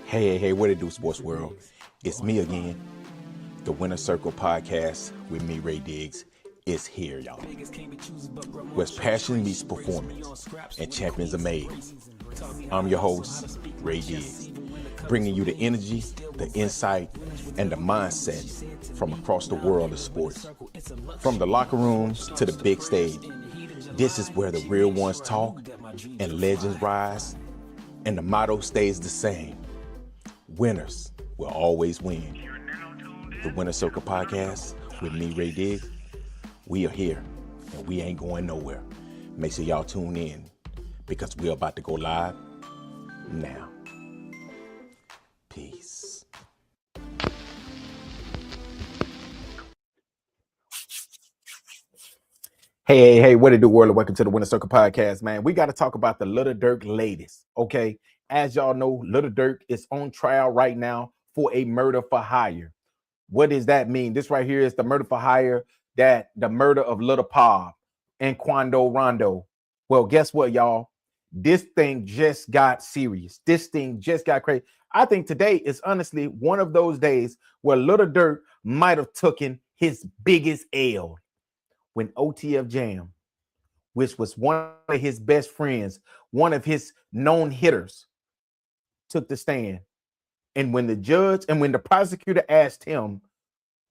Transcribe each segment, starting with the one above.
Hey, what it do, sports world? It's me again. The Winner Circle podcast with me, Ray Diggs, is here, y'all. Where passion meets performance and champions are made. I'm your host, Ray Diggs, bringing you the energy, the insight, and the mindset from across the world of sports. From the locker rooms to the big stage, this is where the real ones talk and legends rise, and the motto stays the same. Winners will always win. The Winner Circle podcast with me, Ray Diggs. We are here and we ain't going nowhere. Make sure y'all tune in because we're about to go live now. Peace. Hey, what it do, world? Welcome to the Winner Circle podcast, man. We got to talk about the Lil Durk latest, okay? As y'all know, Lil Durk is on trial right now for a murder for hire. What does that mean? This right here is the murder for hire, that the murder of Lil Pop and Quando Rondo. Well, guess what, y'all? This thing just got serious. This thing just got crazy. I think today is honestly one of those days where Lil Durk might have taken his biggest L. When OTF Jam, which was one of his best friends, one of his known hitters, took the stand. And when the prosecutor asked him,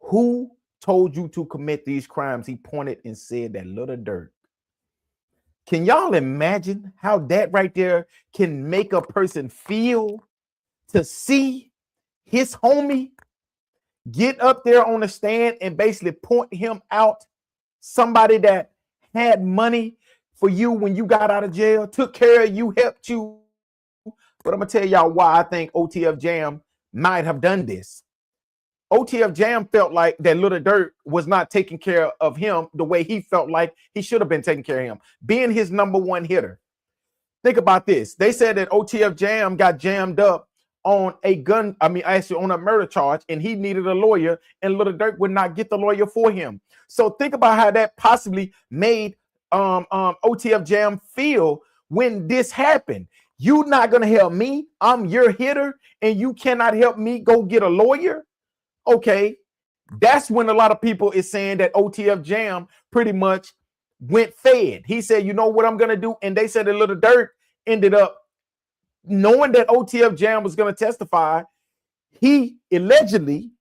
who told you to commit these crimes, he pointed and said that Lil Durk. Can y'all imagine how that right there can make a person feel to see his homie get up there on the stand and basically point him out? Somebody that had money for you when you got out of jail, took care of you, helped you. But I'm going to tell y'all why I think OTF Jam might have done this. OTF Jam felt like that Lil Durk was not taking care of him the way he felt like he should have been taking care of him, being his number one hitter. Think about this. They said that OTF Jam got jammed up on on a murder charge, and he needed a lawyer, and Lil Durk would not get the lawyer for him. So think about how that possibly made OTF Jam feel when this happened. You're not gonna help me. I'm your hitter, and you cannot help me go get a lawyer. Okay, that's when a lot of people is saying that OTF Jam pretty much went fed. He said, you know what I'm gonna do, and they said that Lil Durk ended up knowing that OTF Jam was going to testify. He allegedly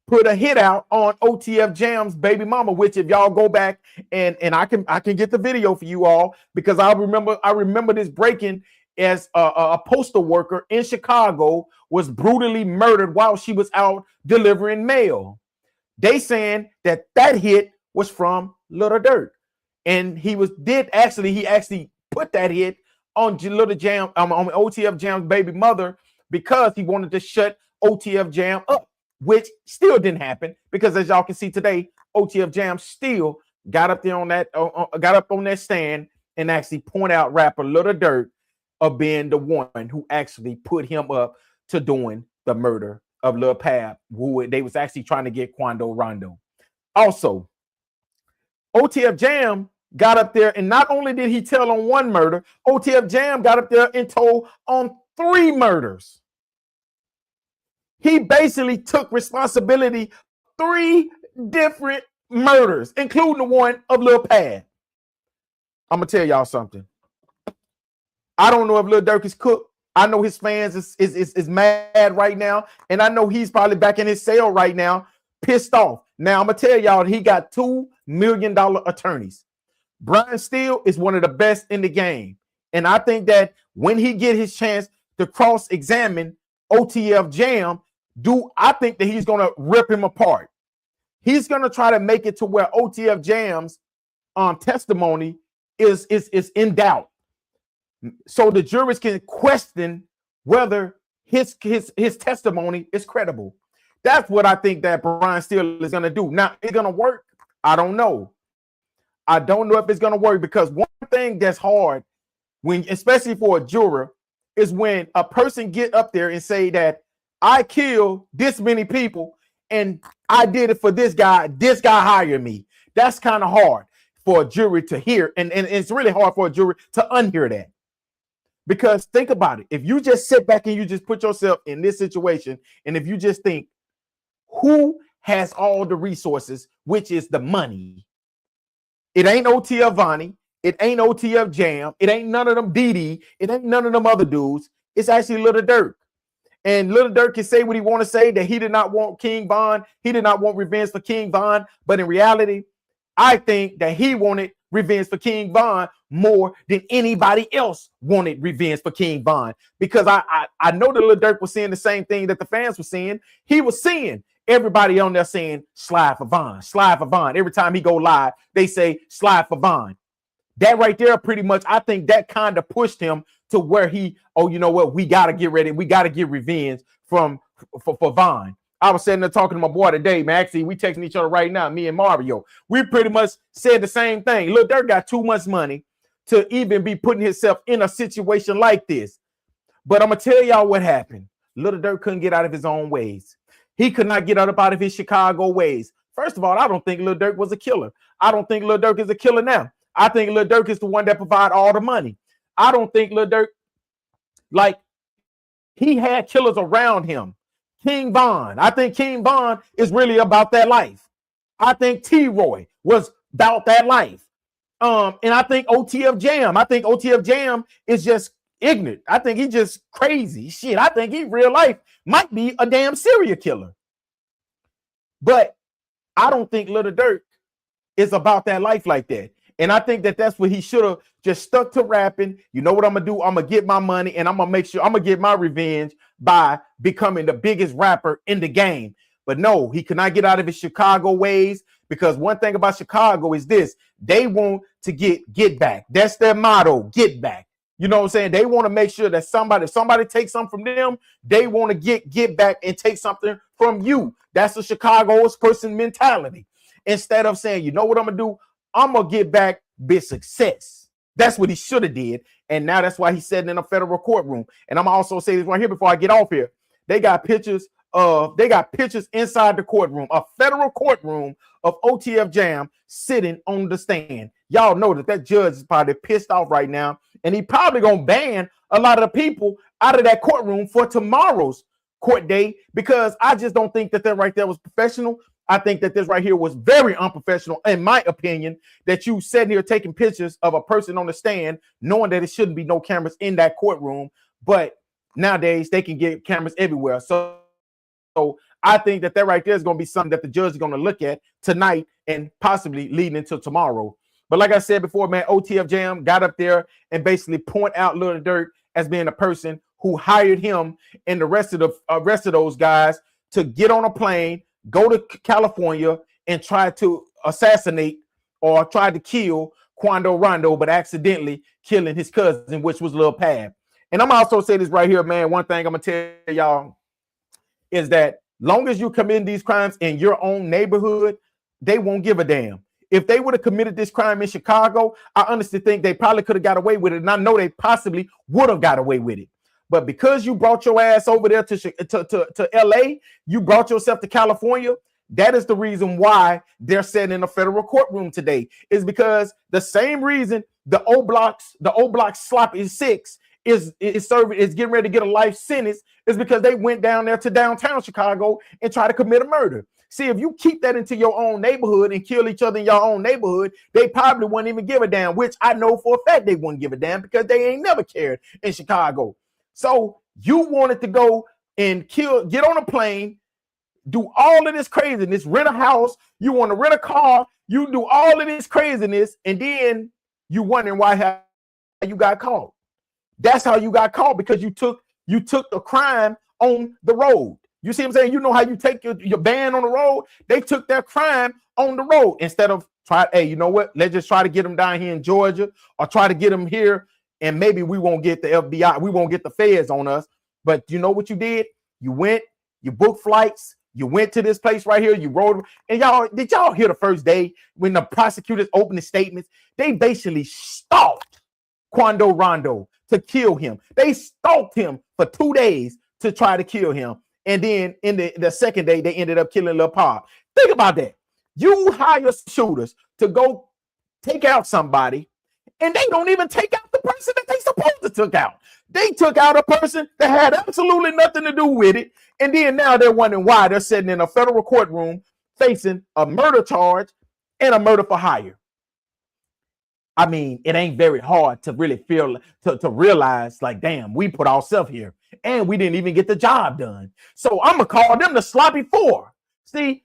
put a hit out on OTF Jam's baby mama, which if y'all go back and I can get the video for you all, because I remember this breaking as a postal worker in Chicago was brutally murdered while she was out delivering mail. They saying that hit was from Lil Durk, and he actually put that hit on Lil Jam, on OTF Jam's baby mother, because he wanted to shut OTF Jam up, which still didn't happen, because as y'all can see today, OTF Jam still got up there on that stand and actually point out rapper Lil Durk of being the one who actually put him up to doing the murder of Lil Pap, who they was actually trying to get Quando Rondo. Also, OTF Jam got up there, and not only did he tell on one murder, OTF Jam got up there and told on 3 murders. He basically took responsibility 3 different murders, including the one of Lil Pad. I'm gonna tell y'all something. I don't know if Lil Durk is cooked. I know his fans is mad right now, and I know he's probably back in his cell right now, pissed off. Now I'm gonna tell y'all, he got $2 million attorneys. Brian Steele is one of the best in the game. And I think that when he get his chance to cross-examine OTF Jam, I think that he's going to rip him apart. He's going to try to make it to where OTF Jam's testimony is in doubt, so the jurors can question whether his testimony is credible. That's what I think that Brian Steele is going to do. Now, it's going to work? I don't know. I don't know if it's going to work, because one thing that's hard, especially for a juror, is when a person get up there and say that I killed this many people and I did it for this guy hired me. That's kind of hard for a jury to hear, and it's really hard for a jury to unhear that. Because think about it. If you just sit back and you just put yourself in this situation, and if you just think, who has all the resources, which is the money? It ain't OTF Vonnie. It ain't OTF Jam. It ain't none of them DD. It ain't none of them other dudes. It's actually Lil Durk. And Lil Durk can say what he want to say, that he did not want King Von. He did not want revenge for King Von. But in reality, I think that he wanted revenge for King Von more than anybody else wanted revenge for King Von. Because I know that Lil Durk was saying the same thing that the fans were saying. He was seeing everybody on there saying, slide for Von, slide for Von. Every time he go live, they say, slide for Von. That right there, pretty much, I think that kind of pushed him to where he, oh, you know what, we got to get ready. We got to get revenge for Von. I was sitting there talking to my boy today, man. Actually, we texting each other right now, me and Mario. We pretty much said the same thing. Lil Durk got too much money to even be putting himself in a situation like this. But I'm going to tell y'all what happened. Lil Durk couldn't get out of his own ways. He could not get out of his Chicago ways. First of all, I don't think Lil Durk was a killer. I don't think Lil Durk is a killer now. I think Lil Durk is the one that provide all the money. I don't think Lil Durk, like, he had killers around him. King Von. I think King Von is really about that life. I think T-Roy was about that life. And I think OTF Jam. I think OTF Jam is just ignorant. I think he's just crazy. Shit, I think he real life might be a damn serial killer. But I don't think Lil Durk is about that life like that. And I think that that's what he should have just stuck to rapping. You know what I'm going to do? I'm going to get my money, and I'm going to make sure I'm going to get my revenge by becoming the biggest rapper in the game. But no, he could not get out of his Chicago ways, because one thing about Chicago is this: they want to get back. That's their motto, get back. You know what I'm saying? They want to make sure that if somebody takes something from them, they want to get back and take something from you. That's a Chicago's person mentality. Instead of saying, you know what I'm going to do? I'm going to get back with success. That's what he should have did. And now that's why he's sitting in a federal courtroom. And I'm also say this right here before I get off here. They got pictures inside the courtroom, a federal courtroom of OTF Jam sitting on the stand. Y'all know that judge is probably pissed off right now. And he probably going to ban a lot of the people out of that courtroom for tomorrow's court day, because I just don't think that right there was professional. I think that this right here was very unprofessional, in my opinion, that you sitting here taking pictures of a person on the stand, knowing that it shouldn't be no cameras in that courtroom. But nowadays they can get cameras everywhere. So I think that right there is going to be something that the judge is going to look at tonight and possibly leading into tomorrow. But like I said before, man, OTF Jam got up there and basically point out Lil Durk as being a person who hired him and the rest of those guys to get on a plane, go to California, and try to assassinate or try to kill Quando Rondo, but accidentally killing his cousin, which was Lil Pab. And I'm also saying this right here, man. One thing I'm gonna tell y'all is that long as you commit these crimes in your own neighborhood, they won't give a damn. If they would have committed this crime in Chicago, I honestly think they probably could have got away with it. And I know they possibly would have got away with it. But because you brought your ass over there to LA, you brought yourself to California, that is the reason why they're sitting in a federal courtroom today. Is because the same reason the O Block Sloppy Six is getting ready to get a life sentence is because they went down there to downtown Chicago and tried to commit a murder. See, if you keep that into your own neighborhood and kill each other in your own neighborhood, they probably wouldn't even give a damn, which I know for a fact they wouldn't give a damn, because they ain't never cared in Chicago. So you wanted to go and get on a plane, do all of this craziness, rent a house, you want to rent a car, you do all of this craziness, and then you wondering why you got caught. That's how you got caught, because you took the crime on the road. You see what I'm saying? You know how you take your band on the road? They took their crime on the road instead of hey, you know what? Let's just try to get them down here in Georgia, or try to get them here, and maybe we won't get the FBI, we won't get the feds on us. But you know what you did? You went, you booked flights, you went to this place right here, you rode. And did y'all hear the first day when the prosecutors opened the statements? They basically stalked Quando Rondo to kill him. They stalked him for 2 days to try to kill him. And then in the second day, they ended up killing Lil Pop. Think about that. You hire shooters to go take out somebody, and they don't even take out the person that they supposed to took out. They took out a person that had absolutely nothing to do with it, and then now they're wondering why they're sitting in a federal courtroom facing a murder charge and a murder for hire. I mean, it ain't very hard to really feel to realize, like, damn, we put ourselves here and we didn't even get the job done. So I'm gonna call them the sloppy four. See,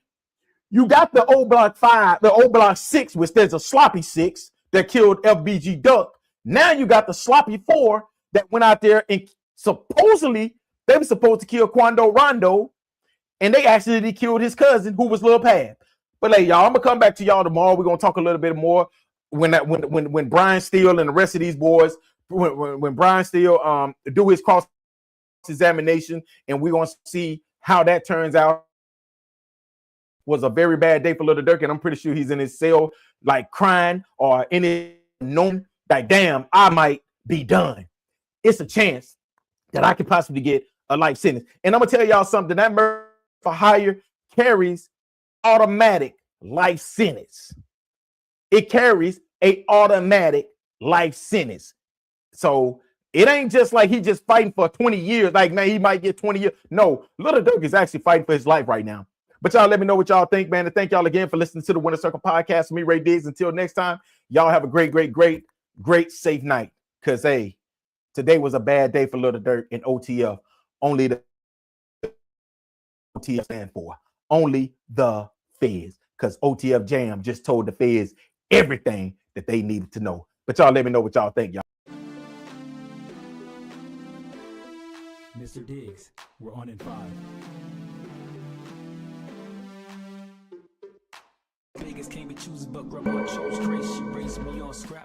you got the old block 5, the old block 6, which there's a sloppy 6 that killed FBG Duck. Now you got the sloppy 4 that went out there and supposedly they were supposed to kill Quando Rondo, and they actually killed his cousin, who was Lil Pab. But hey, y'all, I'm gonna come back to y'all tomorrow. We're gonna talk a little bit more when Brian Steele and the rest of these boys, when Brian Steele do his cross examination, and we're gonna see how that turns out. Was a very bad day for Lil Durk, and I'm pretty sure he's in his cell, like crying or in it, knowing like, damn, I might be done. It's a chance that I could possibly get a life sentence. And I'm gonna tell y'all something: that murder for hire carries automatic life sentence. It carries a automatic life sentence. So it ain't just like he just fighting for 20 years. Like, man, he might get 20 years. No, Lil Durk is actually fighting for his life right now. But y'all let me know what y'all think, man. And thank y'all again for listening to the Winner Circle podcast. Me, Ray Diggs. Until next time, y'all have a great, safe night. Because, hey, today was a bad day for Lil Durk and OTF. Only the OTF stand for. Only the feds. Because OTF Jam just told the feds everything that they needed to know. But y'all let me know what y'all think, y'all. Mr. Diggs, we're on in 5. Vegas can't be choosers, but grandma chose Trace. She raised me on scrap.